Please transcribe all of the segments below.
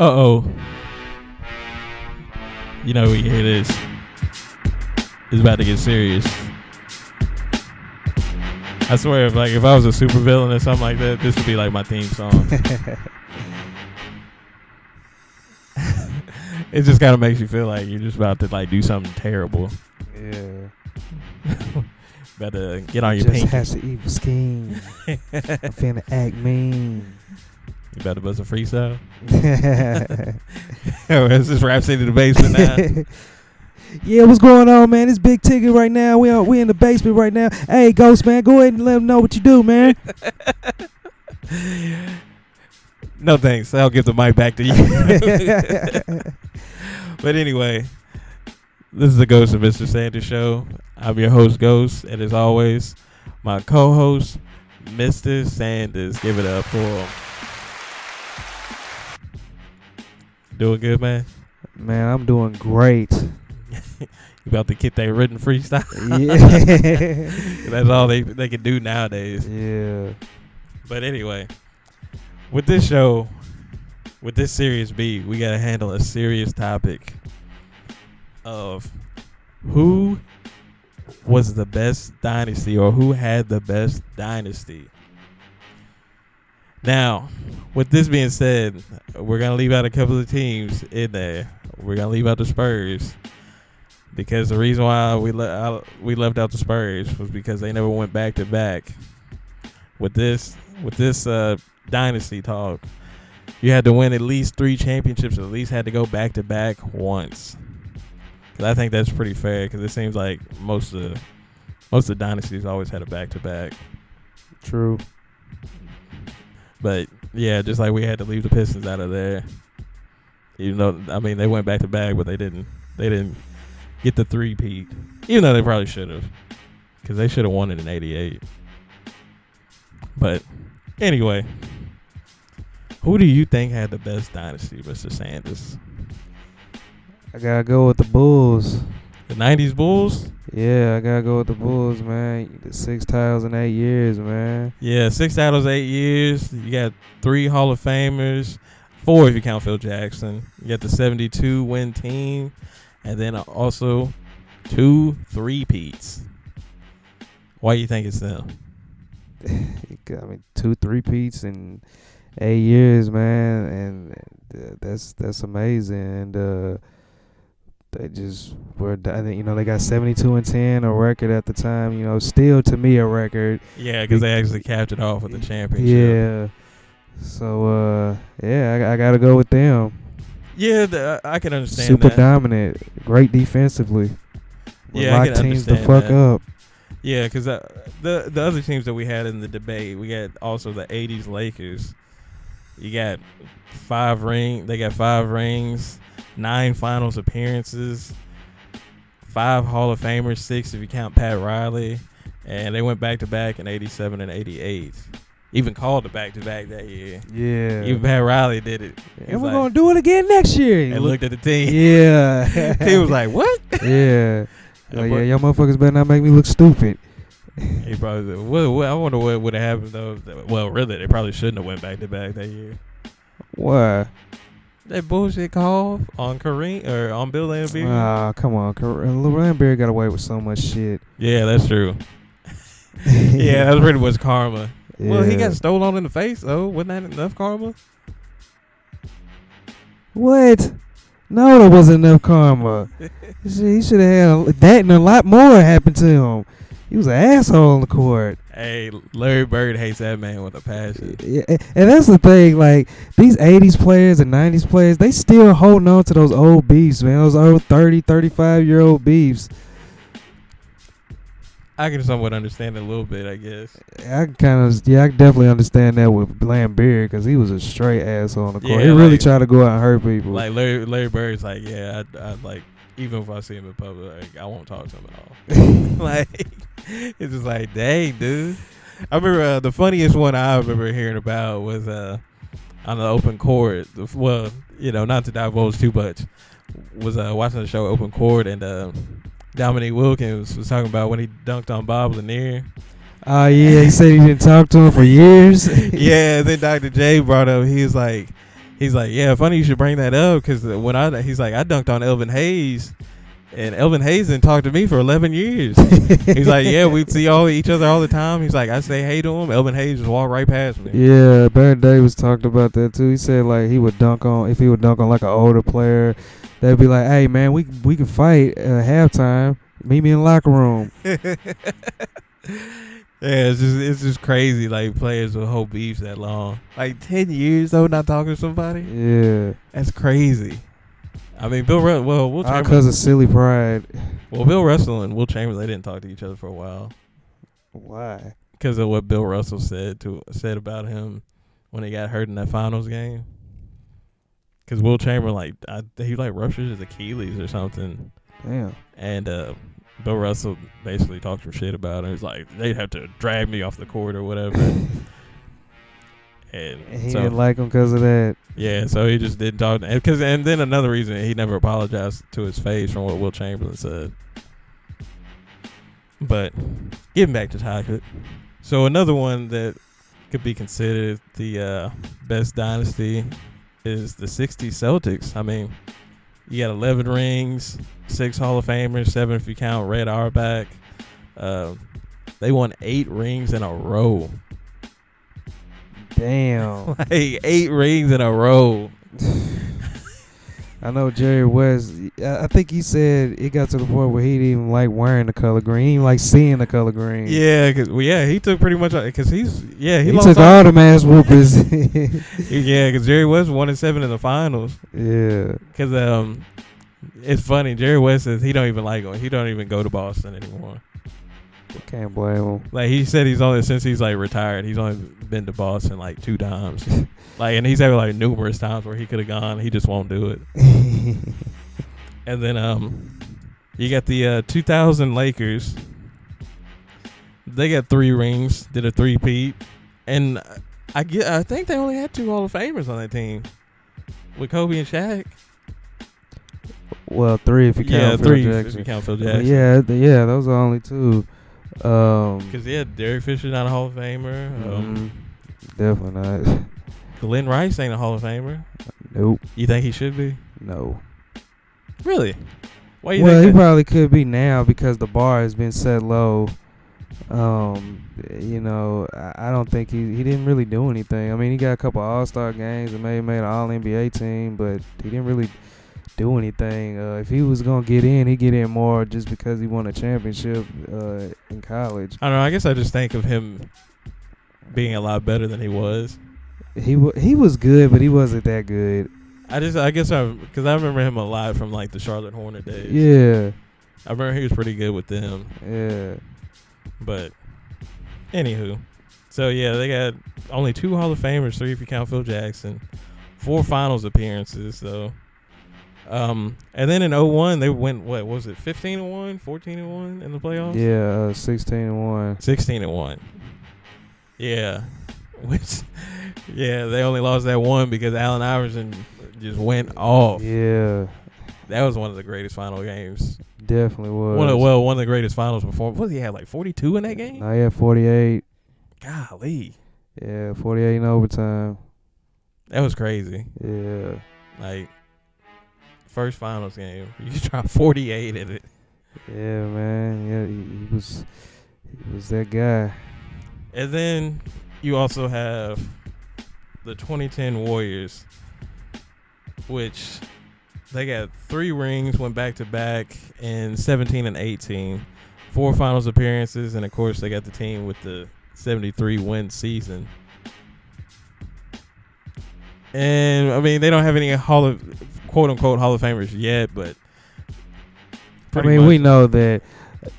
Uh-oh. You know, we hear this. It's about to get serious. I swear, if I was a supervillain or something like that, this would be like my theme song. It just kind of makes you feel like you're just about to like do something terrible. Yeah. About to get on your just pinky. has an evil scheme. I'm finna act mean. You about to bust a freestyle? Is this Rap City the basement now? Yeah, what's going on, man? It's Big Ticket right now. We in the basement right now. Hey, Ghost, man, go ahead and let them know what you do, man. No thanks. I'll give the mic back to you. But anyway, this is the Ghost of Mr. Sanders show. I'm your host, Ghost, and as always, my co-host, Mr. Sanders. Give it up for him. Doing good, man? Man, I'm doing great. You about to get that written freestyle? Yeah. That's all they can do nowadays. Yeah. But anyway, with this show, with this Serious B, we got to handle a serious topic of who was the best dynasty or who had the best dynasty. Now, with this being said, we're going to leave out a couple of teams in there. We're going to leave out the Spurs because the reason why we left out the Spurs was because they never went back to back. With this dynasty talk, you had to win at least 3 championships, or at least had to go back to back once. Cause I think that's pretty fair, because it seems like most of the dynasties always had a back to back. True. But yeah, just like we had to leave the Pistons out of there. Even though, I mean, they went back to back, but they didn't get the 3-peat. Even though they probably should have, because they should have won it in '88. But anyway, who do you think had the best dynasty, Mr. Sanders? I gotta go with the Bulls. The '90s Bulls? Yeah, I gotta go with the Bulls, man. The 6 titles in 8 years, man. Yeah, 6 titles, 8 years. You got 3 Hall of Famers, 4 if you count Phil Jackson. You got the 72 win team, and then also 2 3-peats. Why do you think it's them? I mean, 2 3-peats in 8 years, man, and that's amazing. And they just were, they got 72-10, a record at the time. Still to me a record. Yeah, because they actually capped it off with the championship. Yeah. So I gotta go with them. Yeah, I can understand Super that. dominant, great defensively. Yeah, I lock can teams the understand fuck that. up. Yeah, because the other teams that we had in the debate, we got also the '80s Lakers. You got 5 rings. They got 5 rings, 9 finals appearances, 5 Hall of Famers, 6 if you count Pat Riley, and they went back to back in '87 and '88. Even called it back to back that year. Yeah. Even Pat Riley did it. And we're gonna do it again next year. And looked at the team. Yeah. He was like, "What?" Yeah. Like, yeah, y'all motherfuckers better not make me look stupid. He probably said, well, I wonder what would have happened though. Well, really, they probably shouldn't have went back to back that year. Why? That bullshit call on Kareem or on Bill Laimbeer. Ah, come on. Laimbeer got away with so much shit. Yeah, that's true. Yeah, that's pretty much karma. Yeah. Well, he got stolen on in the face, though. Wasn't that enough karma? What? No, there wasn't enough karma. He should have had that and a lot more happen to him. He was an asshole on the court. Hey, Larry Bird hates that man with a passion. Yeah, and that's the thing. Like, these 80s players and 90s players, they still holding on to those old beefs, man. Those old 30, 35-year-old beefs. I can somewhat understand it a little bit, I guess. I definitely understand that with Laimbeer, because he was a straight asshole on the court. Yeah, he really tried to go out and hurt people. Like, Larry Bird's like, yeah, I like, even if I see him in public, like, I won't talk to him at all. Like, it's just like, dang, dude. I remember the funniest one I remember hearing about was on the open court. Well, not to divulge too much, was watching the show Open Court, and Dominique Wilkins was talking about when he dunked on Bob Lanier. Oh, yeah, he said he didn't talk to him for years. Yeah, then Dr. J brought up, he was like, He's like, yeah, funny you should bring that up because he's like, I dunked on Elvin Hayes, and Elvin Hayes didn't talk to me for 11 years. He's like, yeah, we'd see each other all the time. He's like, I say hey to him. Elvin Hayes just walk right past me. Yeah, Baron Davis talked about that too. He said like if he would dunk on like an older player, they'd be like, hey man, we can fight at halftime. Meet me in the locker room. Yeah, it's just crazy. Like players will hold beefs that long, like 10 years though, not talking to somebody. Yeah, that's crazy. I mean, Will Chamberlain, because of silly pride. Well, Bill Russell and Will Chamberlain, they didn't talk to each other for a while. Why? Because of what Bill Russell said about him when he got hurt in that finals game. Because Will Chamberlain, he ruptured his Achilles or something. Damn. And Bill Russell basically talked some shit about him. He's like, they'd have to drag me off the court or whatever. And he didn't like him because of that. Yeah, so he just didn't talk. And then another reason, he never apologized to his face from what Will Chamberlain said. But getting back to topic. So another one that could be considered the best dynasty is the 60s Celtics. I mean, you got 11 rings, 6 Hall of Famers, 7 if you count Red Auerbach. They won 8 rings in a row. Damn. Like 8 rings in a row. I know Jerry West. I think he said it got to the point where he didn't even like wearing the color green. He didn't like seeing the color green. Yeah, he took pretty much because he took all the ass whoopers. Yeah, because Jerry West won 7 in the finals. Yeah, because it's funny. Jerry West says he don't even like him. He don't even go to Boston anymore. Can't blame him. Like he said, since he's like retired, he's only been to Boston like 2 times. Like, and he's had like numerous times where he could have gone. He just won't do it. And then you got the 2000 Lakers. They got 3 rings. Did a 3-peat, and I think they only had 2 Hall of Famers on that team with Kobe and Shaq. Well, 3 if you count Phil 3 Jackson. if you count Phil Jackson. Yeah, those are only 2. Because Derek Fisher not a Hall of Famer. Definitely not. Glenn Rice ain't a Hall of Famer. Nope. You think he should be? No. Really? Why you well, think he that? probably could be now because the bar has been set low. I don't think he didn't really do anything. I mean, he got a couple All-Star games and maybe made an All-NBA team, but he didn't really do anything. If he was gonna get in, he'd get in more just because he won a championship in college. I don't know. I guess I just think of him being a lot better than he was. He was good, but he wasn't that good. Because I remember him a lot from like the Charlotte Hornet days. Yeah, I remember he was pretty good with them. Yeah, but anywho, so yeah, they got only 2 Hall of Famers, 3 if you count Phil Jackson, 4 finals appearances though. And then in 2001 they went, what was it, 15-1, 14-1 in the playoffs? Yeah, 16-1. 16-1. Yeah. Which, yeah, they only lost that one because Allen Iverson just went off. Yeah. That was one of the greatest final games. Definitely was. One of the greatest finals before. What did he have, like 42 in that game? No, he had 48. Golly. Yeah, 48 in overtime. That was crazy. Yeah. Like, first finals game, you dropped 48 in it. Yeah, man. Yeah, he was that guy. And then you also have the 2010 Warriors, which they got 3 rings, went back to back in 17 and 18, 4 finals appearances, and of course they got the team with the 73 win season. And I mean, they don't have any quote unquote Hall of Famers yet, but I mean, we know that.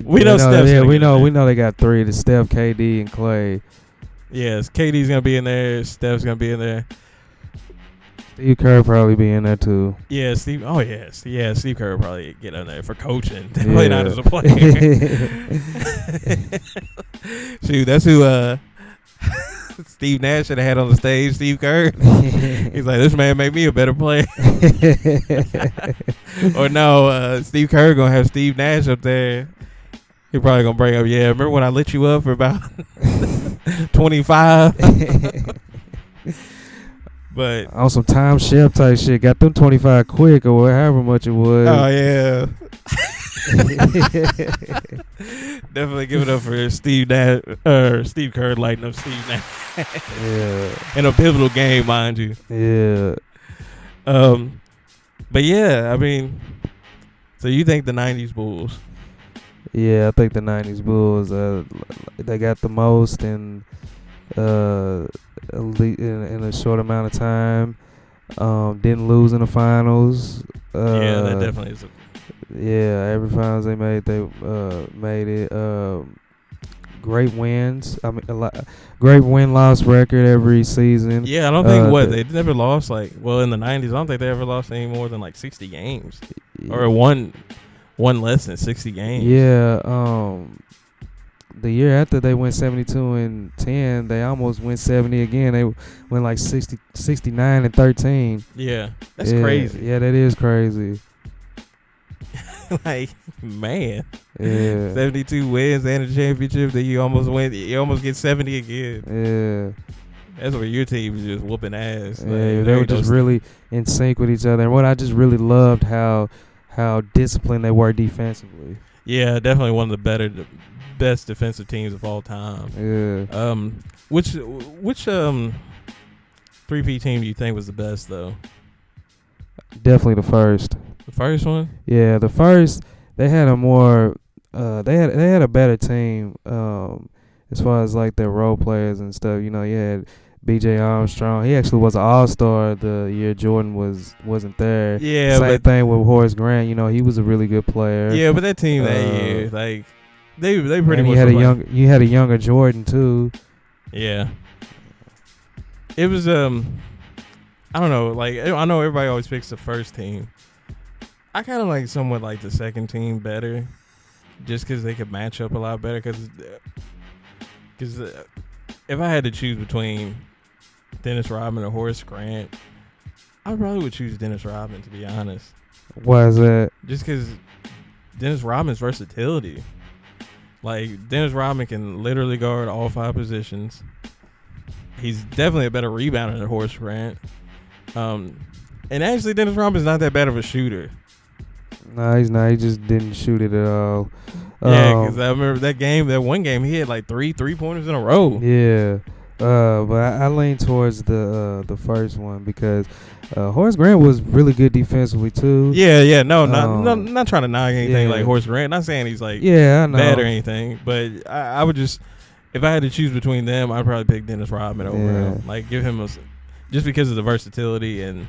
We know Steph's we know they got 3: the Steph, KD, and Clay. Yes, KD's gonna be in there. Steph's gonna be in there. Steve Kerr probably be in there too. Yeah, Steve. Oh yes, yeah. Steve Kerr probably get in there for coaching. Definitely not as a player. Shoot, that's who Steve Nash should have had on the stage. Steve Kerr. He's like, this man made me a better player. Or no, Steve Kerr gonna have Steve Nash up there. He probably gonna bring up, yeah, remember when I lit you up for about 25? But on some time shelf type shit, got them 25 quick or however much it was. oh yeah. Definitely give it up for Steve Kerr lighting up Steve Nash. Yeah. In a pivotal game, mind you. Yeah. But yeah, I mean, so you think the '90s Bulls? Yeah, I think the '90s Bulls. They got the most in a short amount of time. Didn't lose in the finals. Yeah, that definitely is. Yeah, every finals they made made it. Great wins. I mean, great win-loss record every season. Yeah, I don't think they never lost in the '90s. I don't think they ever lost any more than 60 games, or one less than 60 games. Yeah. The year after they went 72-10, they almost went 70 again. They went 69-13. Yeah, that's crazy. Yeah, that is crazy. Man. Yeah. 72 wins and a championship, then you almost win. You almost get 70 again. Yeah. That's where your team was just whooping ass. Yeah, they were just really in sync with each other. And what I just really loved how disciplined they were defensively. Yeah, definitely one of the best defensive teams of all time. Yeah. Which 3P team do you think was the best though? Definitely the first. The first one? Yeah, the first they had a more they had a better team as far as their role players and stuff. You had B.J. Armstrong. He actually was an all-star the year Jordan wasn't there. Yeah, same thing with Horace Grant. He was a really good player. Yeah, but that team that year, they pretty much. You had a younger Jordan too. Yeah. It was I don't know. I know everybody always picks the first team. I kind of somewhat like the second team better, just because they could match up a lot better. Because if I had to choose between Dennis Rodman or Horace Grant, I probably would choose Dennis Rodman, to be honest. Why is that? Just because Dennis Rodman's versatility. Dennis Rodman can literally guard all 5 positions. He's definitely a better rebounder than Horace Grant. And actually, Dennis Rodman's not that bad of a shooter. No, he's not. He just didn't shoot it at all. Yeah, because I remember that one game, he had 3 3-pointers in a row. Yeah. But I lean towards the first one because Horace Grant was really good defensively too. Yeah. No, not trying to knock anything like Horace Grant. Not saying he's I know. bad or anything, but I would just, if I had to choose between them, I'd probably pick Dennis Rodman over him. Give him just because of the versatility and.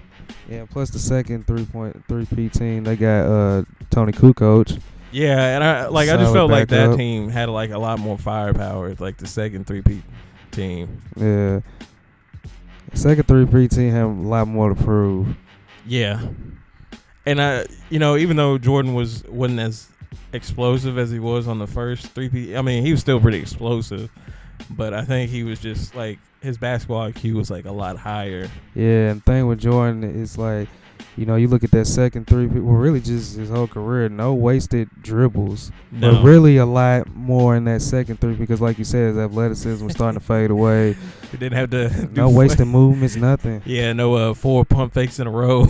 Yeah, plus the second 3P team, they got Tony Kukoc. Yeah, and I just felt like that team had a lot more firepower, the second 3P team. Yeah. The second 3P team had a lot more to prove. Yeah. And even though Jordan wasn't as explosive as he was on the first 3P, I mean, he was still pretty explosive, but I think he was just his basketball IQ was a lot higher. Yeah, and the thing with Jordan is you look at that second 3P, well, really just his whole career, no wasted dribbles. No. But really a lot more in that second 3P because, like you said, his athleticism was starting to fade away. He didn't have to no wasted movements, nothing. Yeah, no 4 pump fakes in a row.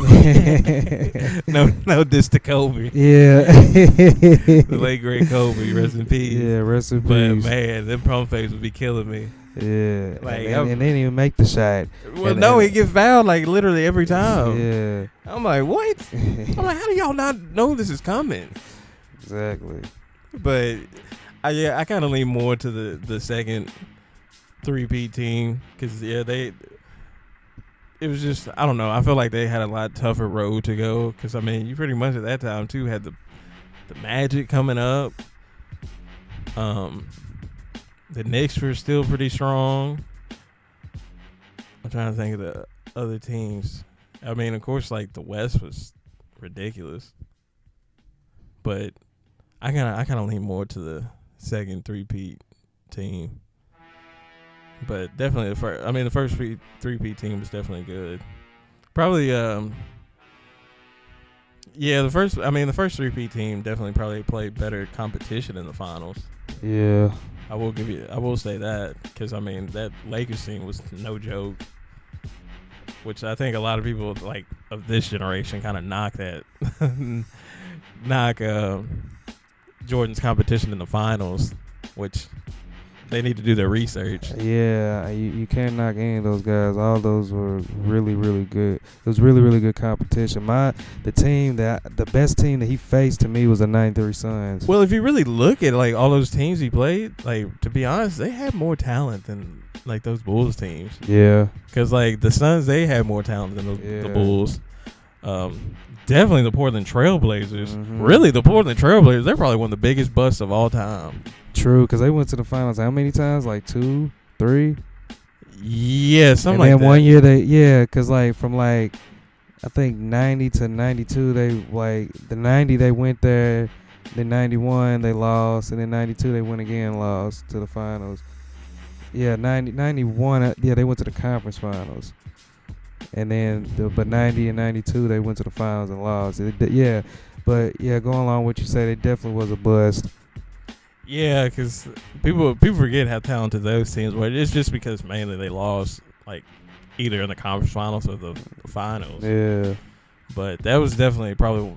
no diss to Kobe. Yeah. The late great Kobe, rest in peace. Yeah, rest in peace. But man, them pump fakes would be killing me. Yeah, and they didn't even make the shot. Well, he get fouled literally every time. Yeah, I'm like, what? I'm like, how do y'all not know this is coming? Exactly. But I kind of lean more to the second 3P team because it was just, I don't know. I feel like they had a lot tougher road to go because I mean you pretty much at that time too had the Magic coming up. The Knicks were still pretty strong. I'm trying to think of the other teams. I mean, of course, the West was ridiculous, but I kind of lean more to the second 3P team. But definitely the first 3P team was definitely good. Probably the first 3P team definitely probably played better competition in the finals. Yeah. I will say that because I mean that Lakers team was no joke. which I think a lot of people like of this generation kind of knock that, knock Jordan's competition in the finals, which they need to do their research. Yeah, you can't knock any of those guys. All those were really, really good. It was really, really good competition. The best team that he faced to me was the 93 Suns. Well, if you really look at like all those teams he played, like to be honest, they had more talent than like those Bulls teams. Yeah. Because like the Suns, they had more talent than the Bulls. Definitely the Portland Trailblazers. Mm-hmm. Really, the Portland Trailblazers, they're probably one of the biggest busts of all time. True, because they went to the finals how many times? Like 2, 3? Yeah, something like that. And then 1 year because like from like I think 90 to 92, they like the 90 they went there, then 91 they lost, and then 92 they went again, lost to the finals. Yeah, 91 yeah, they went to the conference finals. And then but 90 and 92 they went to the finals and lost. Yeah, but yeah, going along with what you say, it definitely was a bust. Yeah, because people forget how talented those teams were. It's just because mainly they lost like either in the conference finals or the finals. Yeah. But that was definitely probably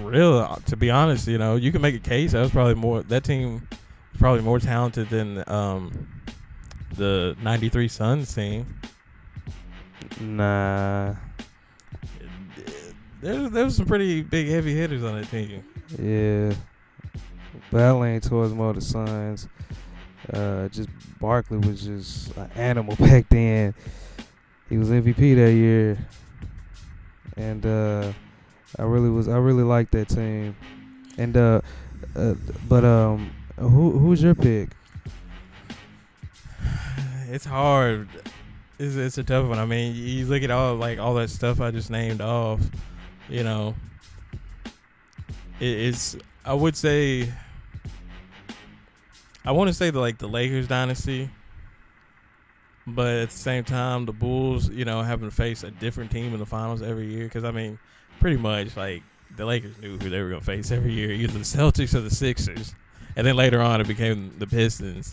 real. To be honest, you know, you can make a case that team was probably more talented than the 93 Suns team. Nah. There was some pretty big heavy hitters on that team. Yeah. But I lean towards more of the Suns. Just Barkley was just an animal back then. He was MVP that year. And I really liked that team. And but who's your pick? It's hard. It's a tough one. I mean, you look at all that stuff I just named off, you know. It's I would say I want to say the Lakers dynasty, but at the same time the Bulls, you know, having to face a different team in the finals every year, because I mean, pretty much like the Lakers knew who they were going to face every year, either the Celtics or the Sixers, and then later on it became the Pistons.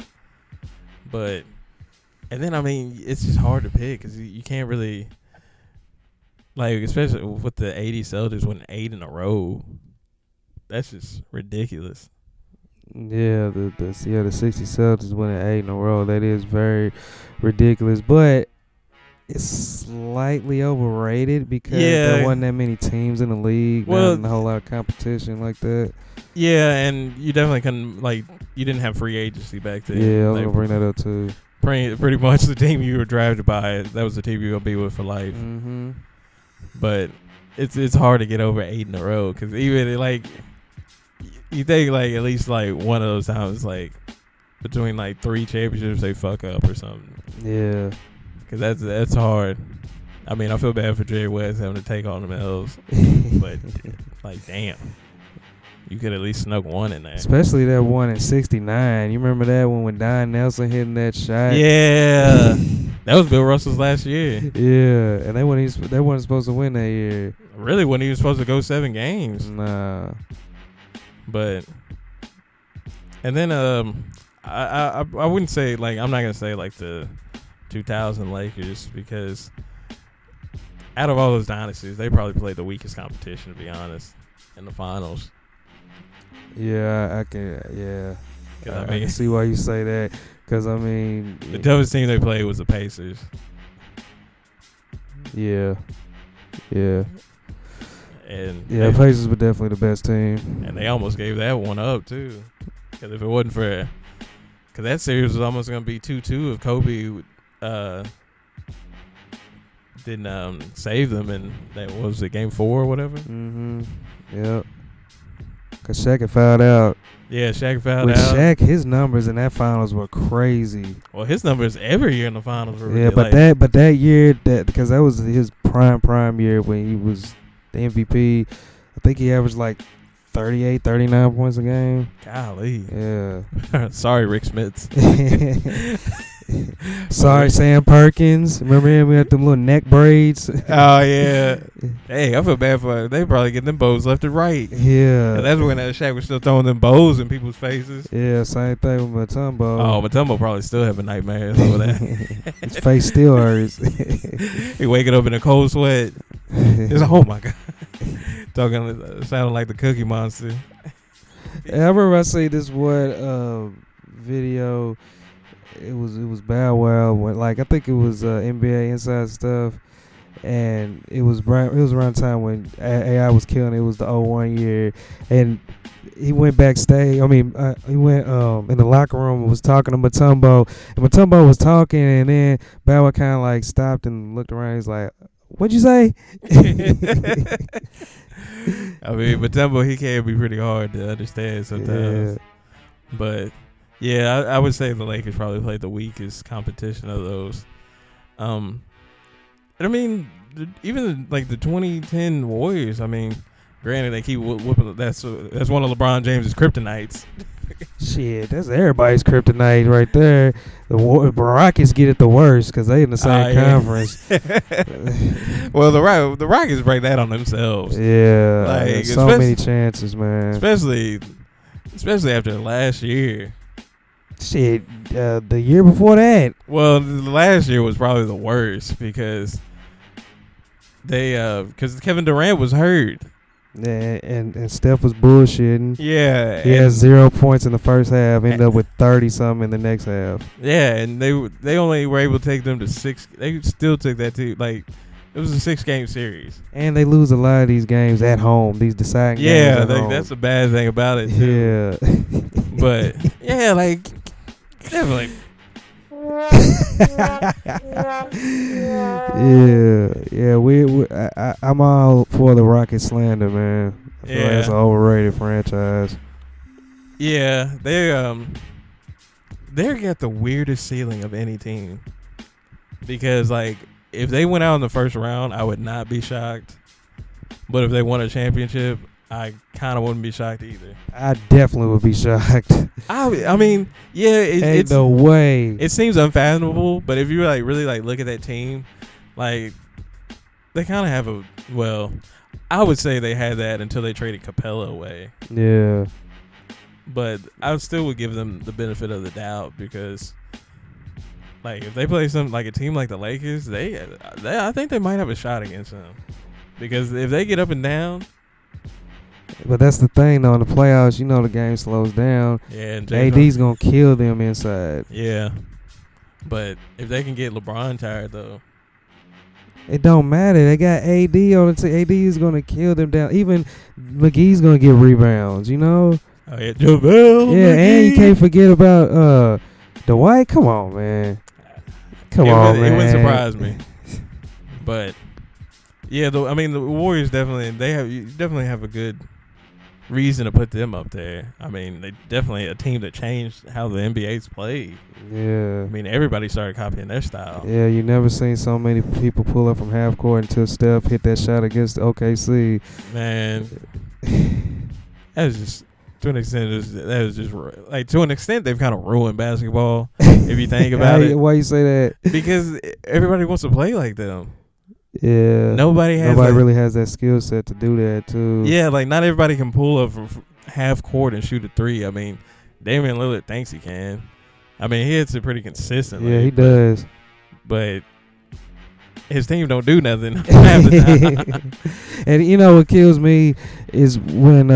And then, I mean, it's just hard to pick because you can't really, like, especially with the 80 Celtics winning 8 in a row. That's just ridiculous. Yeah, the 60 Celtics winning 8 in a row. That is very ridiculous, but it's slightly overrated because there wasn't that many teams in the league. Well, not a whole lot of competition like that. Yeah, and you definitely couldn't, like, you didn't have free agency back then. Yeah, I was going to bring that up too. Pretty much the team you were drafted by, that was the team you were going to be with for life. Mm-hmm. But it's hard to get over 8 in a row because even, like, you think, like, at least, like, one of those times, like, between, like, 3 championships they fuck up or something. Yeah. Because that's hard. I mean, I feel bad for Jerry West having to take on them L's. But, like, damn. You could at least snuck one in there. Especially that one in 69. You remember that one when Don Nelson hitting that shot? Yeah. That was Bill Russell's last year. Yeah. And they weren't supposed to win that year. Really, when he was supposed to go 7 games. Nah. But, and then I wouldn't say, like, I'm not going to say, like, the 2000 Lakers because out of all those dynasties, they probably played the weakest competition, to be honest, in the finals. Yeah, I can. Yeah, I mean, can see why you say that. Because I mean, the toughest team they played was the Pacers. Yeah. And yeah, Pacers were definitely the best team. And they almost gave that one up too. Because if it wasn't for, because that series was almost going to be 2-2 if Kobe didn't save them, and that was it, game 4 or whatever. Mm-hmm. Yep. Cause Shaq had fouled out. Yeah, Shaq fouled out. With Shaq, his numbers in that finals were crazy. Well, his numbers every year in the finals were yeah, but that year, because that was his prime year when he was the MVP. I think he averaged like 38, 39 points a game. Golly. Yeah. Sorry, Rick Smits. Sorry, Sam Perkins. Remember him? We had them little neck braids. Oh yeah. Hey, I feel bad for they probably getting them bows left and right. Yeah. And that's when Shaq was still throwing them bows in people's faces. Yeah, same thing with Matumbo. Oh, Matumbo probably still having nightmares over that. His face still hurts. He waking up in a cold sweat. It's oh my god. Talking sounding like the Cookie Monster. I remember I see this one video. It was Bow Wow when I think it was NBA Inside Stuff, and it was around the time when AI was killing. It was the 01 year, and he went backstage. I mean, he went in the locker room and was talking to Matumbo, and Matumbo was talking, and then Bow Wow kind of like stopped and looked around. He's like, "What'd you say?" I mean, Matumbo, he can be pretty hard to understand sometimes. Yeah. But yeah, I would say the Lakers probably played the weakest competition of those. And I mean, even like the 2010 Warriors. I mean, granted they keep whooping. That's one of LeBron James's kryptonites. Shit, that's everybody's kryptonite right there. The Rockets get it the worst because they in the same conference. Well, the Rockets break that on themselves. Yeah, like so many chances, man. Especially after last year. Shit, the year before that. Well, the last year was probably the worst because because Kevin Durant was hurt. Yeah, and Steph was bullshitting. Yeah, he had 0 points in the first half. Ended up with 30-something in the next half. Yeah, and they only were able to take them to 6. They still took that to like it was a 6-game series. And they lose a lot of these games at home. These deciding games at home. That's the bad thing about it too. Yeah, but yeah, like definitely. I'm all for the Rocket slander, man. I feel like it's an overrated franchise. Yeah, they got the weirdest ceiling of any team because like if they went out in the first round, I would not be shocked. But if they won a championship, I kind of wouldn't be shocked either. I definitely would be shocked. I mean, yeah, it's no way. It seems unfathomable, but if you like really like look at that team, like they kind of have I would say they had that until they traded Capella away. Yeah. But I still would give them the benefit of the doubt because like if they play something like a team like the Lakers, I think they might have a shot against them. Because if they get up and down. But that's the thing, though. In the playoffs, the game slows down. Yeah, and AD's going to kill them inside. Yeah. But if they can get LeBron tired, though. It don't matter. They got AD on the team. AD is going to kill them down. Even McGee's going to get rebounds, Oh, yeah, JaVale Yeah, McGee. And you can't forget about Dwight. Come on, man. Come on, man. It wouldn't surprise me. But, yeah, the Warriors definitely have a good reason to put them up there. I mean, they definitely a team that changed how the NBA's played. Yeah. I mean, everybody started copying their style. Yeah, you never seen so many people pull up from half court until Steph hit that shot against OKC. Man, that was just to an extent they've kind of ruined basketball if you think about it. Why you say that? Because everybody wants to play like them. Yeah. Nobody really has that skill set to do that too. Yeah, like not everybody can pull up from half court and shoot a 3. I mean, Damian Lillard thinks he can. I mean, he hits it pretty consistently. Yeah, he does. But his team don't do nothing half the time. And what kills me is when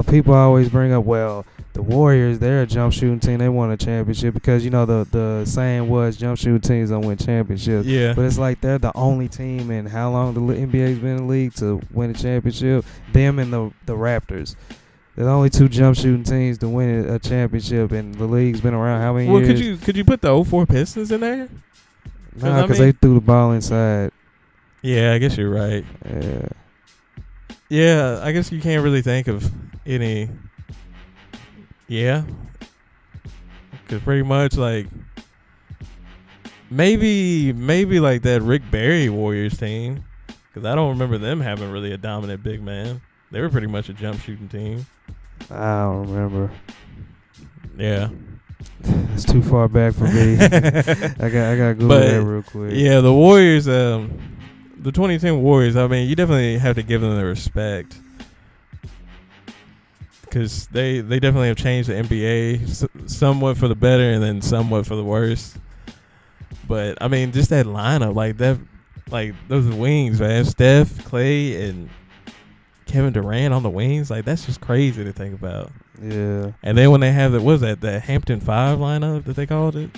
people always bring up, well, the Warriors, they're a jump shooting team. They won a championship because, the saying was jump shooting teams don't win championships. Yeah. But it's like they're the only team in how long the NBA's been in the league to win a championship. Them and the Raptors. They're the only 2 jump shooting teams to win a championship, and the league's been around how many years? Well, could you put the 04 Pistons in there? Nah, because they threw the ball inside. Yeah, I guess you're right. Yeah. Yeah, I guess you can't really think of any. Yeah. Because pretty much, like, maybe like that Rick Barry Warriors team. Because I don't remember them having really a dominant big man. They were pretty much a jump shooting team. I don't remember. Yeah. It's too far back for me. I got to Google that real quick. Yeah, the Warriors, the 2010 Warriors. I mean, you definitely have to give them the respect because they definitely have changed the NBA somewhat for the better and then somewhat for the worse. But I mean, just that lineup, like those wings, man. Steph, Clay, and Kevin Durant on the wings, like that's just crazy to think about. Yeah. And then when they have the Hampton 5 lineup that they called it.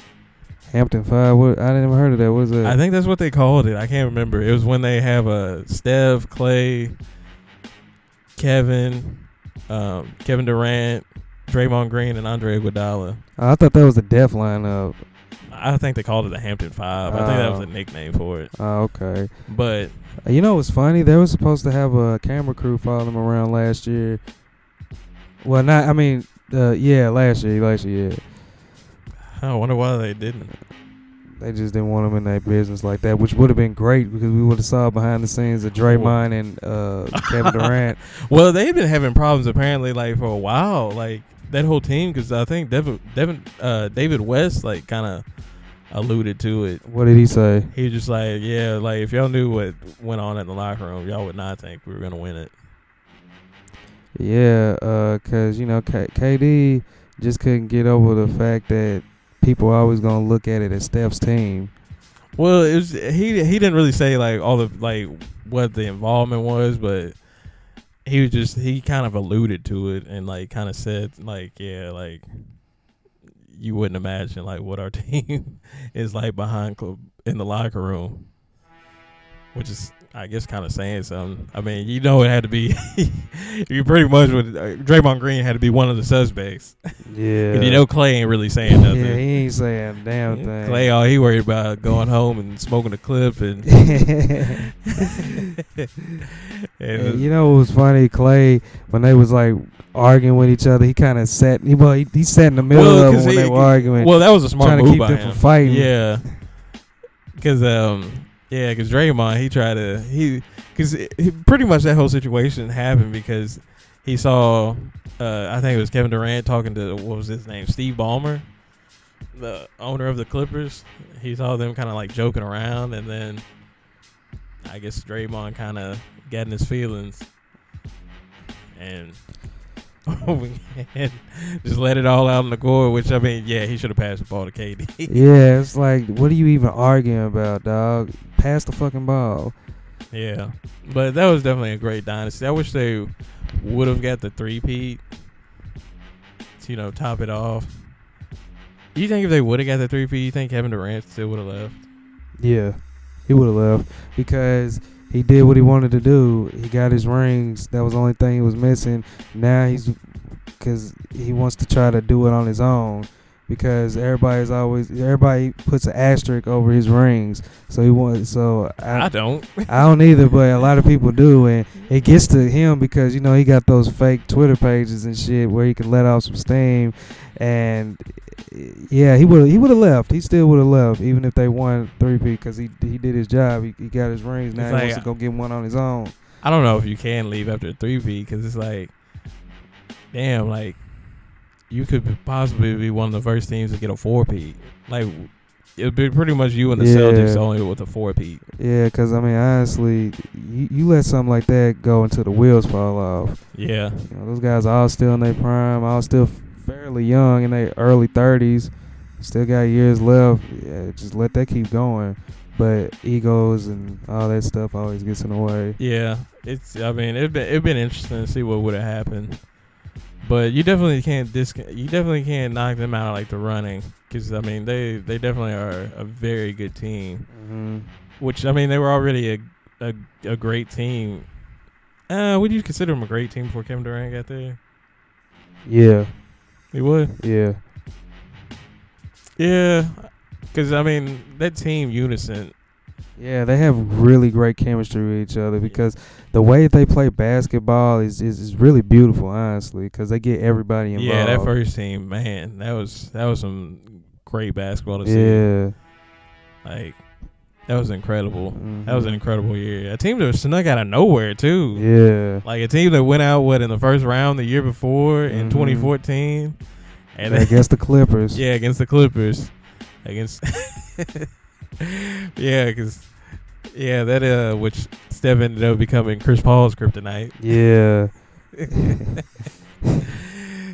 Hampton 5. What? I didn't ever heard of that. What's that? I think that's what they called it. I can't remember. It was when they have Steph, Clay, Kevin Durant, Draymond Green, and Andre Iguodala. I thought that was a death lineup. I think they called it the Hampton 5. I think that was a nickname for it. Oh, okay. But you know what's funny? They were supposed to have a camera crew follow them around last year. Well, not. I mean, last year. Yeah. I wonder why they didn't. They just didn't want them in their business like that, which would have been great because we would have saw behind the scenes of Draymond and Kevin Durant. Well, they've been having problems apparently, like for a while, like that whole team. Because I think David West like kind of alluded to it. What did he say? He was just like, yeah, like if y'all knew what went on in the locker room, y'all would not think we were gonna win it. Yeah, because KD just couldn't get over the fact that people are always gonna look at it as Steph's team. Well, it was he didn't really say like all the like what the involvement was, but he kind of alluded to it and like kind of said like, yeah, like you wouldn't imagine like what our team is like in the locker room, which is I guess kind of saying something. I mean, it had to be you pretty much with Draymond Green had to be one of the suspects. Yeah. Clay ain't really saying nothing. Yeah, he ain't saying a damn thing. Clay, all he worried about going home and smoking a clip and. And you know what was funny? Clay, when they was like arguing with each other, he kind of sat. He sat in the middle of them when they were arguing. Well, that was a smart move by him. Trying to keep them from fighting. Yeah, because Draymond, because pretty much that whole situation happened because he saw, I think it was Kevin Durant talking to, what was his name, Steve Ballmer, the owner of the Clippers. He saw them kind of like joking around, and then I guess Draymond kind of got in his feelings and just let it all out on the court, which, I mean, yeah, he should have passed the ball to KD. Yeah, it's like, what are you even arguing about, dog? Pass the fucking ball. Yeah, but that was definitely a great dynasty. I wish they would have got the 3-peat to, top it off. Do you think if they would have got the 3-peat, you think Kevin Durant still would have left? Yeah, he would have left because he did what he wanted to do. He got his rings. That was the only thing he was missing. Now because he wants to try to do it on his own because everybody puts an asterisk over his rings. So he wants. So I don't. I don't either, but a lot of people do, and it gets to him because he got those fake Twitter pages and shit where he can let off some steam, and yeah, he would have left. He still would have left even if they won 3-peat because he did his job. He got his rings. Now he wants to go get one on his own. I don't know if you can leave after a 3-peat because it's like, damn, like you could possibly be one of the first teams to get a 4-peat. Like it'd be pretty much you and the Celtics only with a 4-peat. Yeah, because I mean, honestly, you let something like that go until the wheels fall off. Yeah, those guys are all still in their prime, all still fairly young in their early 30s, still got years left. Yeah, just let that keep going. But egos and all that stuff always gets in the way. Yeah, it'd been interesting to see what would have happened. But you definitely can't knock them out of like the running because I mean they definitely are a very good team. Mm-hmm. Which I mean they were already a great team. Would you consider them a great team before Kevin Durant got there? Yeah. You would? Yeah. Yeah, because, I mean, that team unison. Yeah, they have really great chemistry with each other because the way they play basketball is really beautiful, honestly, because they get everybody involved. Yeah, that first team, man, that was some great basketball to see. Yeah. Like, that was incredible. Mm-hmm. That was an incredible year. A team that was snuck out of nowhere, too. Yeah. Like, a team that went out, in the first round the year before in 2014. And against the Clippers. Yeah, against the Clippers. Against that which Steph ended up becoming Chris Paul's kryptonite. Yeah.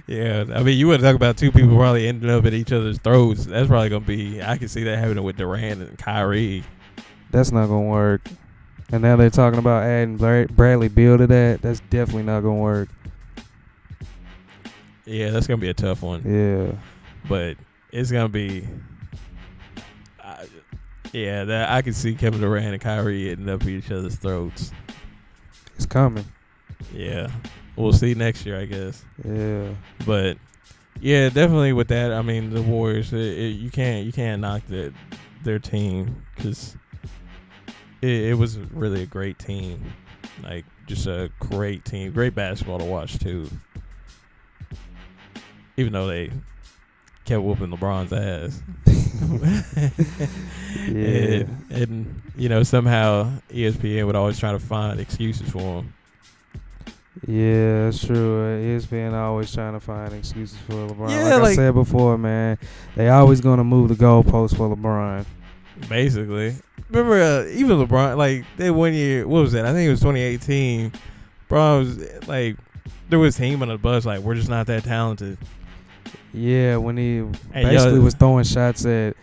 Yeah, I mean, you want to talk about two people probably ending up at each other's throats. That's probably gonna be. I can see that happening with Durant and Kyrie. That's not gonna work. And now they're talking about adding Bradley Beal to that. That's definitely not gonna work. Yeah, that's gonna be a tough one. Yeah, but it's gonna be. That I can see Kevin Durant and Kyrie ending up at each other's throats. it's coming. Yeah, we'll see next year, I guess. Yeah, but yeah, definitely with that. I mean, the Warriors. You can't knock their team because it was really a great team. Like just a great team, great basketball to watch too. Even though they kept whooping LeBron's ass. yeah. And somehow ESPN would always try to find excuses for him. Yeah, that's true. ESPN always trying to find excuses for LeBron. Yeah, like I said before, man, they always gonna move the goalposts for LeBron. Basically, remember even LeBron, like that 1 year. What was that? I think it was 2018. LeBron was like, there was him on the bus. Like, we're just not that talented. Yeah, when he basically was throwing shots at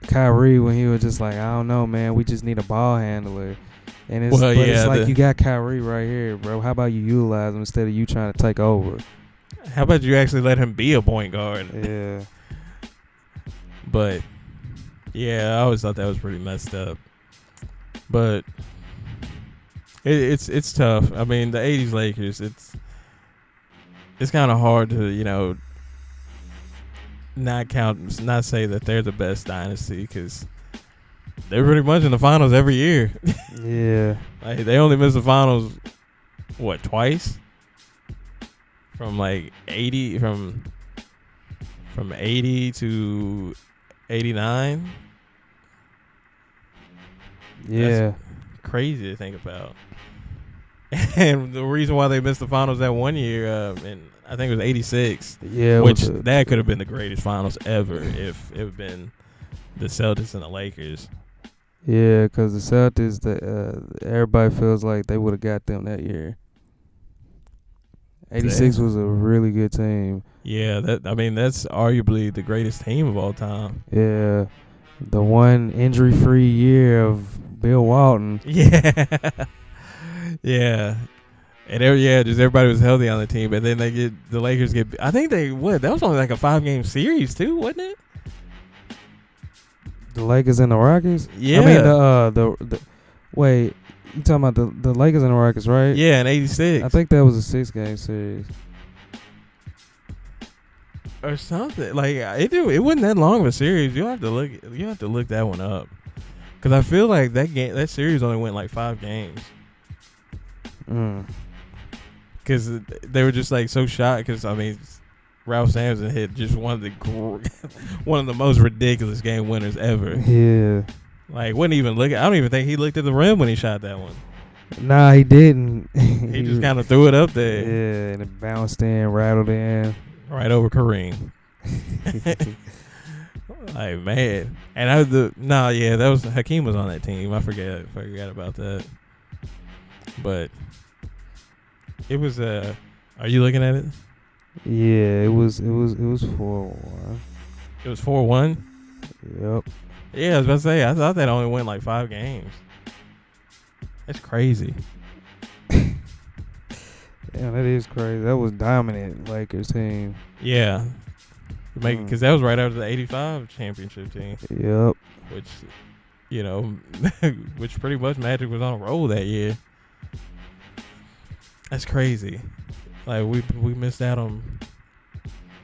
Kyrie when he was just like, I don't know, man, we just need a ball handler. And it's, it's like you got Kyrie right here, bro. How about you utilize him instead of you trying to take over? How about you actually let him be a point guard? Yeah. But, yeah, I always thought that was pretty messed up. But it's tough. I mean, the 80s Lakers, it's kind of hard to, not say that they're the best dynasty because they're pretty much in the finals every year. Yeah. Like they only missed the finals, twice? From like 80 from 80 to 89. Yeah. That's crazy to think about. And the reason why they missed the finals that 1 year, and I think it was 86. Yeah, which that could have been the greatest finals ever if it had been the Celtics and the Lakers. Yeah, because the Celtics, everybody feels like they would have got them that year. 86 was a really good team. Yeah, that's arguably the greatest team of all time. Yeah, the one injury-free year of Bill Walton. Yeah, yeah. And just everybody was healthy on the team, but then the Lakers get. I think that was only like a 5-game series too, wasn't it? The Lakers and the Rockets. Yeah. I mean the wait, you talking about the Lakers and the Rockets, right? Yeah, in '86. I think that was a 6-game series or something. Like it wasn't that long of a series. You have to look that one up because I feel like that series only went like 5 games. Because they were just like so shocked. Because I mean, Ralph Sampson hit just one of the most ridiculous game winners ever. Yeah, like wouldn't even look. I don't even think he looked at the rim when he shot that one. Nah, he didn't. He just kind of threw it up there. Yeah, and it bounced in, rattled in, right over Kareem. Like man, and that was Hakeem was on that team. I forgot about that, but. It was are you looking at it? Yeah, it was 4-1. It was 4-1? Yep. Yeah, I was about to say I thought that only went like 5 games. That's crazy. Yeah, that is crazy. That was dominant Lakers team. Yeah. Because that was right after the 85 championship team. Yep. Which which pretty much Magic was on a roll that year. That's crazy. Like we missed out on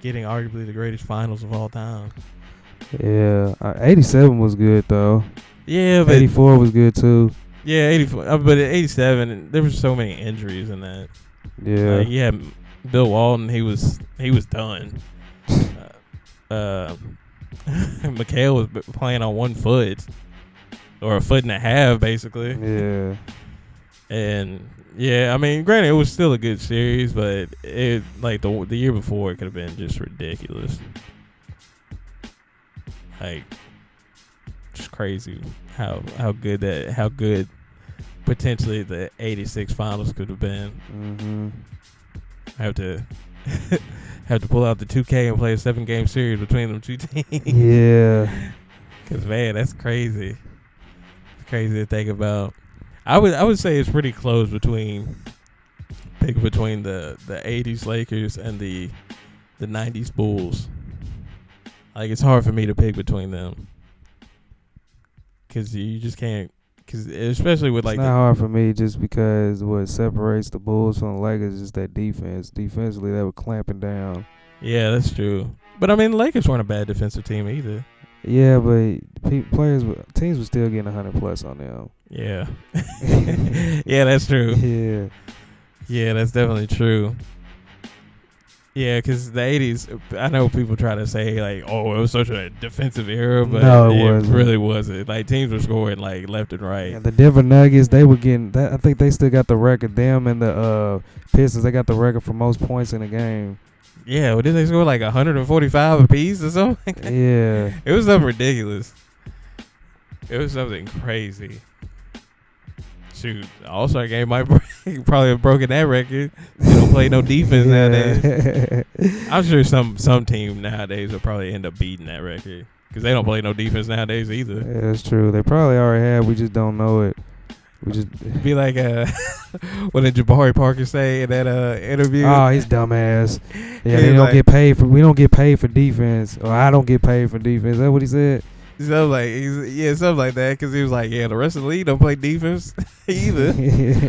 getting arguably the greatest finals of all time. Yeah, 87 was good though. Yeah, but 84 was good too. Yeah, 84. But at 87, there were so many injuries in that. Yeah. Yeah, Bill Walton, he was done. McHale was playing on 1 foot, or a foot and a half, basically. Yeah. And yeah, I mean, granted, it was still a good series, but it like the year before it could have been just ridiculous. Like, just crazy how good potentially the '86 finals could have been. Mm-hmm. Have to have to pull out the 2K and play a 7-game series between them two teams. Yeah. Cause man, that's crazy. It's crazy to think about. I would say it's pretty close between the '80s Lakers and the '90s Bulls. Like, it's hard for me to pick between them. Cause you just can't. Cause especially with like it's not hard for me just because what separates the Bulls from the Lakers is that defense. Defensively, they were clamping down. Yeah, that's true. But I mean, the Lakers weren't a bad defensive team either. Yeah, but teams were still getting 100+ on them. Yeah. Yeah, that's true. Yeah. Yeah, that's definitely true. Yeah, because the 80s, I know people try to say, like, oh, it was such a defensive era, but no, it it wasn't. really wasn't. Like, teams were scoring, like, left and right. Yeah, the Denver Nuggets, they were getting that. I think they still got the record. Them and the Pistons, they got the record for most points in a game. Yeah, well, did they score, like, 145 apiece or something? Yeah. It was something ridiculous. It was something crazy. Shoot, All-Star game might probably have broken that record. They don't play no defense nowadays. I'm sure some team nowadays will probably end up beating that record because they don't play no defense nowadays either. Yeah, that's true. They probably already have. We just don't know it. We just be like, what did Jabari Parker say in that interview? Oh, he's dumbass. Yeah, They don't like, get paid for. We don't get paid for defense, or I don't get paid for defense. Is that what he said? Something like, something like that. Because he was like, yeah, the rest of the league don't play defense either.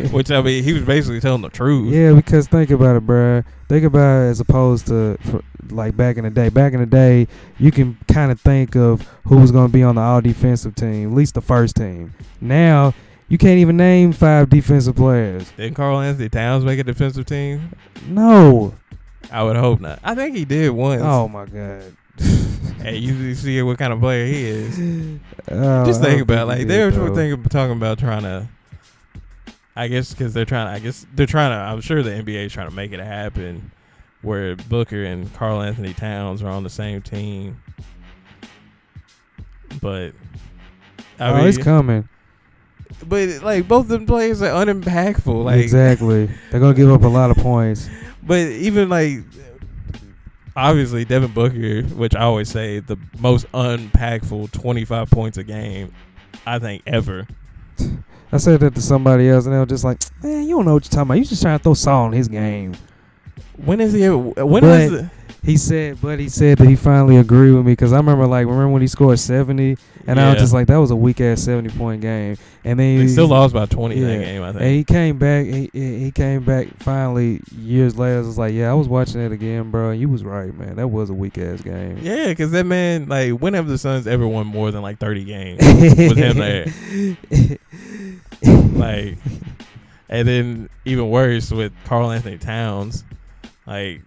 Which, I mean, he was basically telling the truth. Yeah, because think about it, bruh. Think about it as opposed to like back in the day. Back in the day, you can kind of think of who was going to be on the all defensive team, at least the first team. Now, you can't even name 5 defensive players. Didn't Karl Anthony Towns make a defensive team? No. I would hope not. I think he did once. Oh, my God. Hey, you see what kind of player he is. Just think about it. Like, they're talking about trying to, I guess, because they're trying to, I'm sure the NBA is trying to make it happen where Booker and Karl Anthony Towns are on the same team. But, I mean, it's coming. But, like, both of them players are unimpactful. Like, exactly. They're going to give up a lot of points. But even, like, obviously, Devin Booker, which I always say the most unimpactful 25 points a game, I think, ever. I said that to somebody else, and they were just like, man, you don't know what you're talking about. You just trying to throw salt in his game. When is he ever? He said that he finally agreed with me because I remember when he scored 70, and I was just like, that was a weak ass 70-point game. And then he still lost by 20 in that game, I think. And he came back. He came back finally years later. I was like, yeah, I was watching it again, bro. And you was right, man. That was a weak ass game. Yeah, because that man, like, whenever the Suns ever won more than like 30 games, was him there. Like, and then even worse with Karl Anthony Towns, like,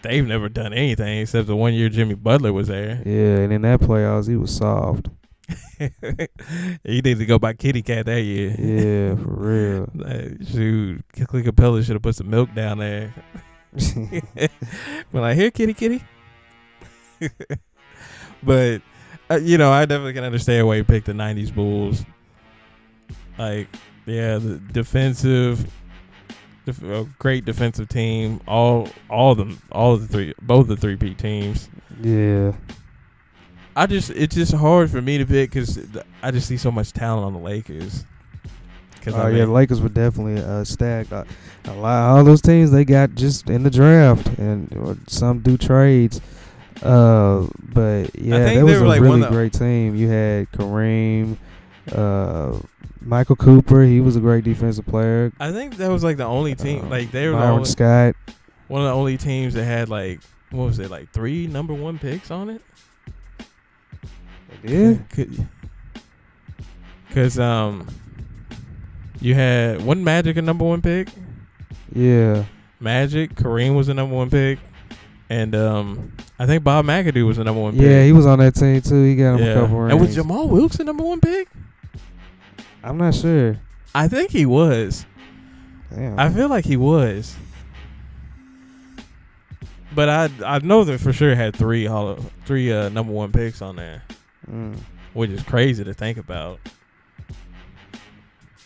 they've never done anything except the 1 year Jimmy Butler was there. Yeah, and in that playoffs, he was soft. He needed to go by Kitty Cat that year. Yeah, for real. Like, shoot, Clint Capella should have put some milk down there. But like, here, kitty. But, I definitely can understand why you picked the 90s Bulls. Like, yeah, the defensive, great defensive team. Both the 3-peat teams. Yeah. It's just hard for me to pick because I just see so much talent on the Lakers. The Lakers were definitely stacked. All those teams they got just in the draft, and some do trades. But yeah, that was a really great team. You had Kareem, Michael Cooper. He was a great defensive player. I think that was like the only team. Like they were Byron Scott. One of the only teams that had like 3 number 1 picks on it. Yeah. Because you had one Magic a number 1 pick. Yeah. Magic, Kareem was the number 1 pick. And I think Bob McAdoo was the number 1 pick. Yeah, he was on that team too. He got him a couple rings. And was Jamal Wilkes the number 1 pick? I'm not sure. I think he was. Damn. I feel like he was. But I know that for sure had three number one picks on there, which is crazy to think about.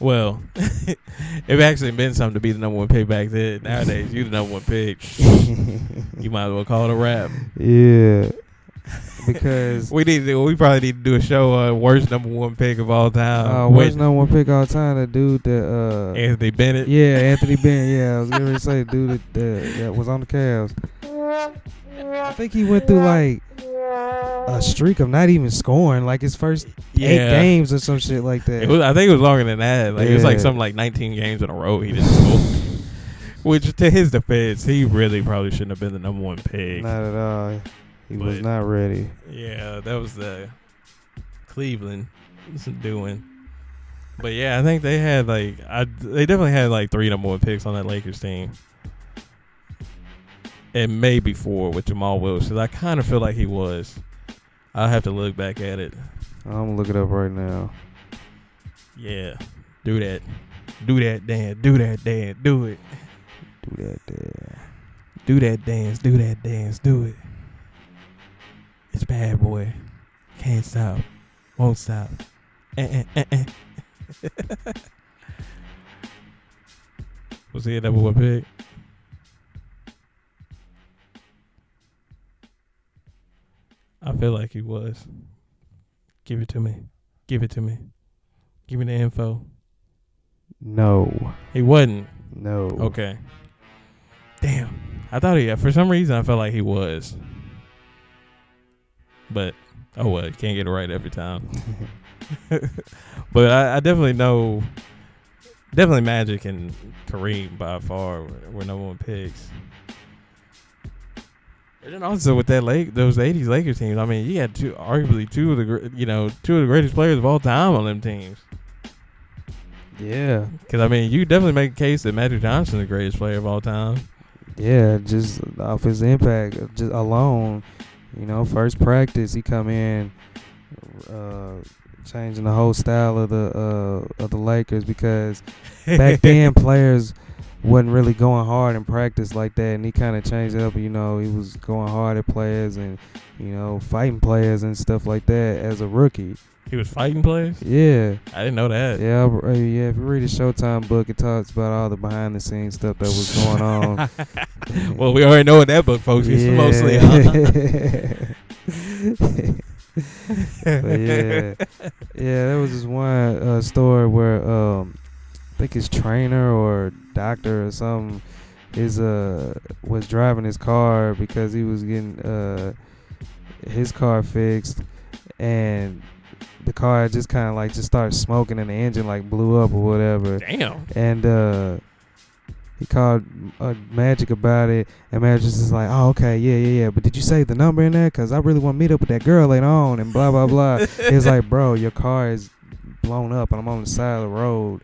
Well, it actually been something to be the number one pick back then. Nowadays, you the number one pick. You might as well call it a wrap. Yeah. Because we probably need to do a show on worst number one pick of all time. Worst number one pick of all time, the dude that Anthony Bennett. Yeah, Anthony Bennett. Yeah, I was gonna say the dude that was on the Cavs. I think he went through like a streak of not even scoring, like his first 8 games or some shit like that. I think it was longer than that. Like it was like something like 19 games in a row he didn't score. Which, to his defense, he really probably shouldn't have been the number one pick. Not at all. He was not ready. Yeah, that was the Cleveland doing. But yeah, I think they had they definitely had like 3 number one picks on that Lakers team. And maybe 4 with Jamal Wilson. I kind of feel like he was. I'll have to look back at it. I'm going to look it up right now. Yeah. Do that. Do that dance. Do that dance. Do it. Do that dance. Do that dance. Do that dance. Do it. It's bad, boy. Can't stop. Won't stop. Was he a number one pick? I feel like he was. Give it to me. Give it to me. Give me the info. No. He wasn't. No. Okay. Damn. I thought for some reason I felt like he was. But, oh well, you can't get it right every time. But I definitely know, definitely Magic and Kareem by far were number one picks. And then also with those '80s Lakers teams, I mean, you had arguably two of the greatest players of all time on them teams. Yeah, because I mean, you definitely make a case that Magic Johnson is the greatest player of all time. Yeah, just off his impact, just alone. First practice, he come in, changing the whole style of the Lakers, because back then players wasn't really going hard in practice like that, and he kind of changed it up. He was going hard at players and fighting players and stuff like that as a rookie. He was fighting players? Yeah. I didn't know that. Yeah, if you read the Showtime book, it talks about all the behind the scenes stuff that was going on. Well, we already know in that book, folks. It's mostly But yeah, there was this one story where I think his trainer or doctor or something was driving his car because he was getting his car fixed, and the car just kind of just started smoking and the engine blew up or whatever. Damn. And he called Magic about it, and Magic is like, oh, okay, yeah. But did you save the number in there? Because I really want to meet up with that girl later on, and blah, blah, blah. He's like, bro, your car is blown up, and I'm on the side of the road.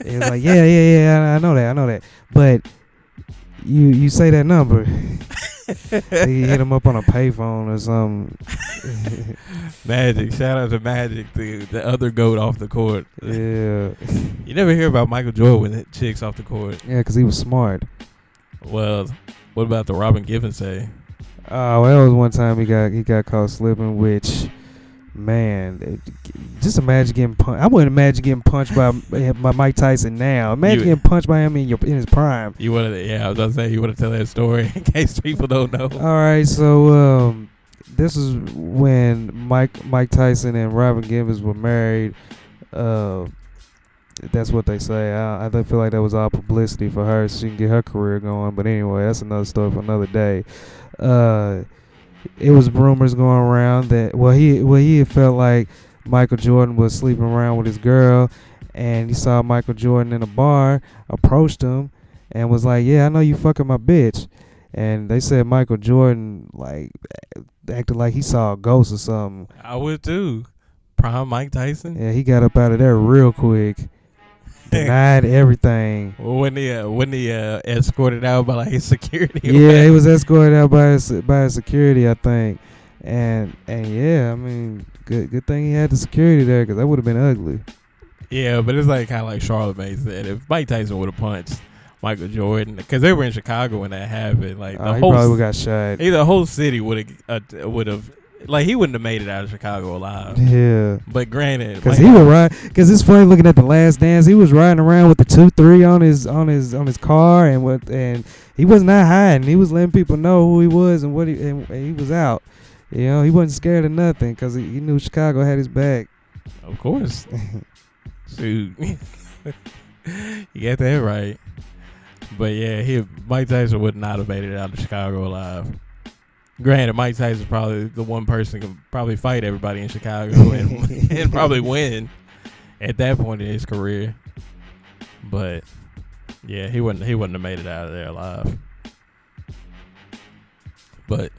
He was like, yeah, I know that. But you say that number. He hit him up on a payphone or something. Magic. Shout out to Magic, the other GOAT off the court. Yeah. You never hear about Michael Jordan with chicks off the court. Yeah, because he was smart. Well, what about the Robin Givens say? Oh, well, that was one time he got caught slipping, which, man, just imagine getting punched. I wouldn't imagine getting punched by Mike Tyson now. Imagine getting punched by him in his prime. I was about to say, you want to tell that story in case people don't know. All right, so this is when Mike Tyson and Robin Givens were married. That's what they say. I feel like that was all publicity for her so she can get her career going. But anyway, that's another story for another day. It was rumors going around that he had felt like Michael Jordan was sleeping around with his girl, and he saw Michael Jordan in a bar, approached him, and was like, yeah, I know you fucking my bitch. And they said Michael Jordan acted like he saw a ghost or something. I would too. Prime Mike Tyson. Yeah, he got up out of there real quick. Denied everything. When he escorted out by his security. Yeah, he was escorted out by his security, I think. And yeah, I mean, good thing he had the security there, because that would have been ugly. Yeah, but it's like kind of like Charlamagne said. If Mike Tyson would have punched Michael Jordan, because they were in Chicago when that happened, like he probably would got shot. The whole city would have like he wouldn't have made it out of Chicago alive. Yeah, but granted, because he would ride. Because it's funny looking at The Last Dance. He was riding around with the 2-3 on his car, and he was not hiding. He was letting people know who he was and and he was out. You know, he wasn't scared of nothing because he knew Chicago had his back. Of course. Shoot. You got that right. But yeah, Mike Tyson would not have made it out of Chicago alive. Granted, Mike Tyson is probably the one person who can probably fight everybody in Chicago and probably win at that point in his career. But yeah, he wouldn't have made it out of there alive. But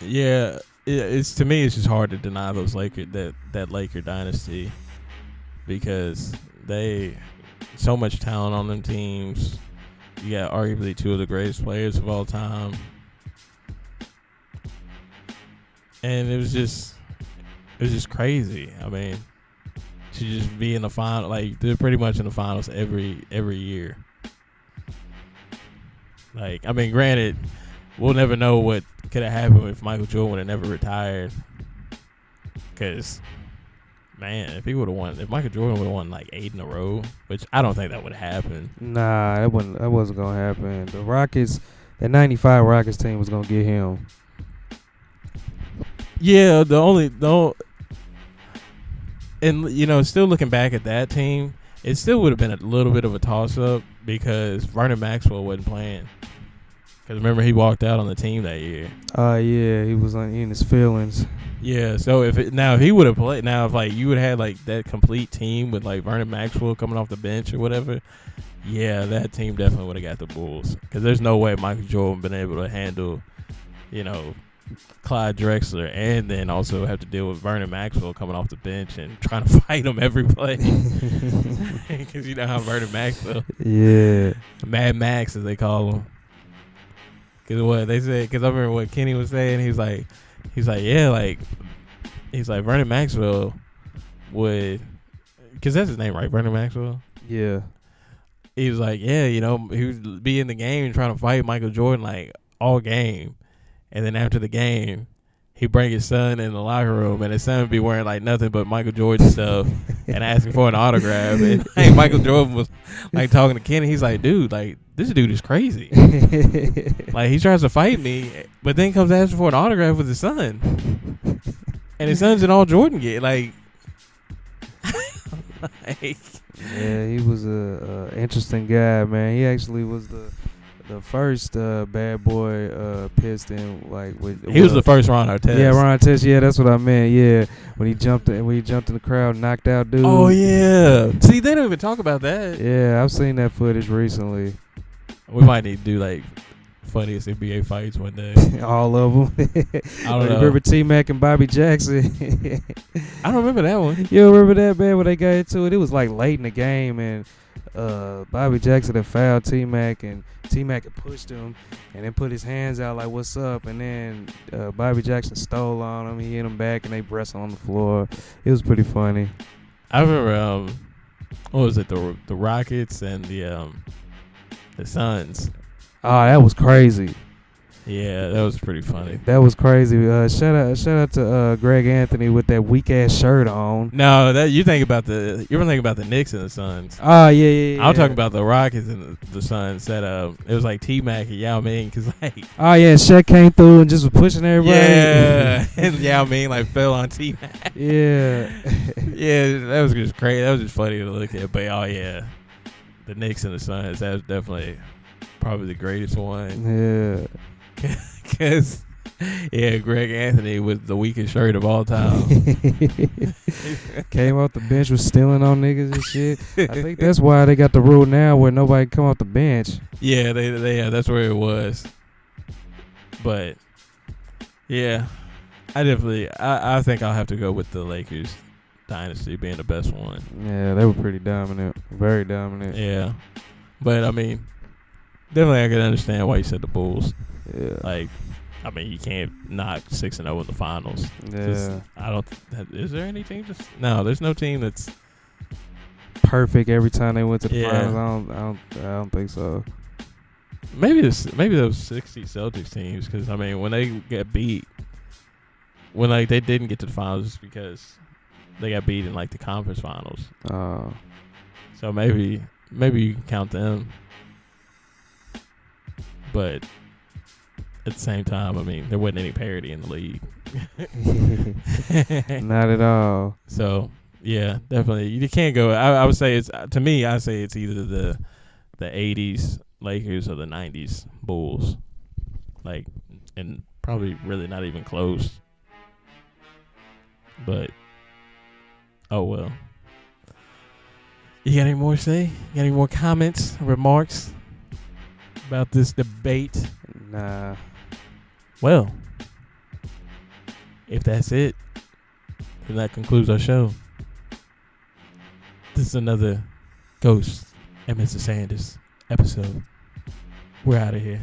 yeah, it's to me it's just hard to deny those that Laker dynasty, because they so much talent on them teams. You got arguably two of the greatest players of all time. And it was just crazy. I mean, to just be in the final, like they're pretty much in the finals every year. Like, I mean, granted, we'll never know what could have happened if Michael Jordan would have never retired. Because, man, if Michael Jordan would have won like 8 in a row, which I don't think that would happen. Nah, that wasn't gonna happen. The Rockets, that '95 Rockets team was gonna get him. Yeah, and you know, still looking back at that team, it still would have been a little bit of a toss-up because Vernon Maxwell wasn't playing. Because remember, he walked out on the team that year. Yeah, he was in his feelings. Yeah, so if he would have played, if like you would have had like that complete team with like Vernon Maxwell coming off the bench or whatever, yeah, that team definitely would have got the Bulls. Because there's no way Michael Jordan been able to handle, you know, Clyde Drexler and then also have to deal with Vernon Maxwell coming off the bench and trying to fight him every play. Because you know how Vernon Maxwell, yeah, Mad Max as they call him. Because what they said, because I remember what Kenny was saying. He's like, yeah, like, he's like Vernon Maxwell would, because that's his name, right? Vernon Maxwell. Yeah. He was like, yeah, you know, he would be in the game trying to fight Michael Jordan like all game. And then after the game, he bring his son in the locker room, and his son would be wearing like nothing but Michael Jordan stuff and asking for an autograph. And like, Michael Jordan was like talking to Kenny. He's like, dude, like this dude is crazy. Like he tries to fight me, but then comes asking for an autograph with his son, and his son's an all Jordan gear. Like, yeah, he was a interesting guy, man. He actually was the first bad boy Piston, like he was the first Ron Artest. Yeah, Ron Artest. Yeah, that's what I meant. Yeah, when he jumped in the crowd, and knocked out dude. Oh yeah. See, they don't even talk about that. Yeah, I've seen that footage recently. We might need to do like funniest NBA fights one day. All of them. I don't know. Remember T-Mac and Bobby Jackson? I don't remember that one. You remember that, man? When they got into it, it was like late in the game, and Bobby Jackson had fouled T-Mac, and T-Mac had pushed him and then put his hands out like, what's up? And then Bobby Jackson stole on him. He hit him back, and they wrestled on the floor. It was pretty funny. I remember, what was it, the Rockets and the Suns. Oh, that was crazy. Yeah, that was pretty funny. That was crazy. Shout out to Greg Anthony with that weak ass shirt on. No, you're thinking about the Knicks and the Suns. Oh yeah. I'm talking about the Rockets and the Suns. That it was like T-Mac and Yao Ming, cause like. Oh yeah, Shaq came through and just was pushing everybody. Yeah, and Yao Ming like fell on T-Mac. Yeah. Yeah, that was just crazy. That was just funny to look at. But oh yeah, the Knicks and the Suns. That was definitely probably the greatest one. Yeah. Because, yeah, Greg Anthony with the weakest shirt of all time. Came off the bench, was stealing on niggas and shit. I think that's why they got the rule now where nobody come off the bench. Yeah, they that's where it was. But, yeah, I think I'll have to go with the Lakers dynasty being the best one. Yeah, they were pretty dominant. Very dominant. Yeah. But, I mean, definitely I can understand why you said the Bulls. Yeah. Like, I mean, you can't knock 6-0 in the finals. Yeah. Is there any team? No, there's no team that's perfect every time they went to the Yeah. finals. I don't think so. Maybe those 60 Celtics teams, because I mean when they get beat, when like they didn't get to the finals, it's because they got beat in like the conference finals. So maybe you can count them, but at the same time, I mean there wasn't any parity in the league. Not at all. So yeah, definitely you can't go. I would say it's to me. I say it's either the '80s Lakers or the '90s Bulls, like, and probably really not even close. But oh well. You got any more to say? You got any more comments, remarks about this debate? Nah. Well, if that's it, then that concludes our show. This is another Ghost and Mr. Sanders episode. We're out of here.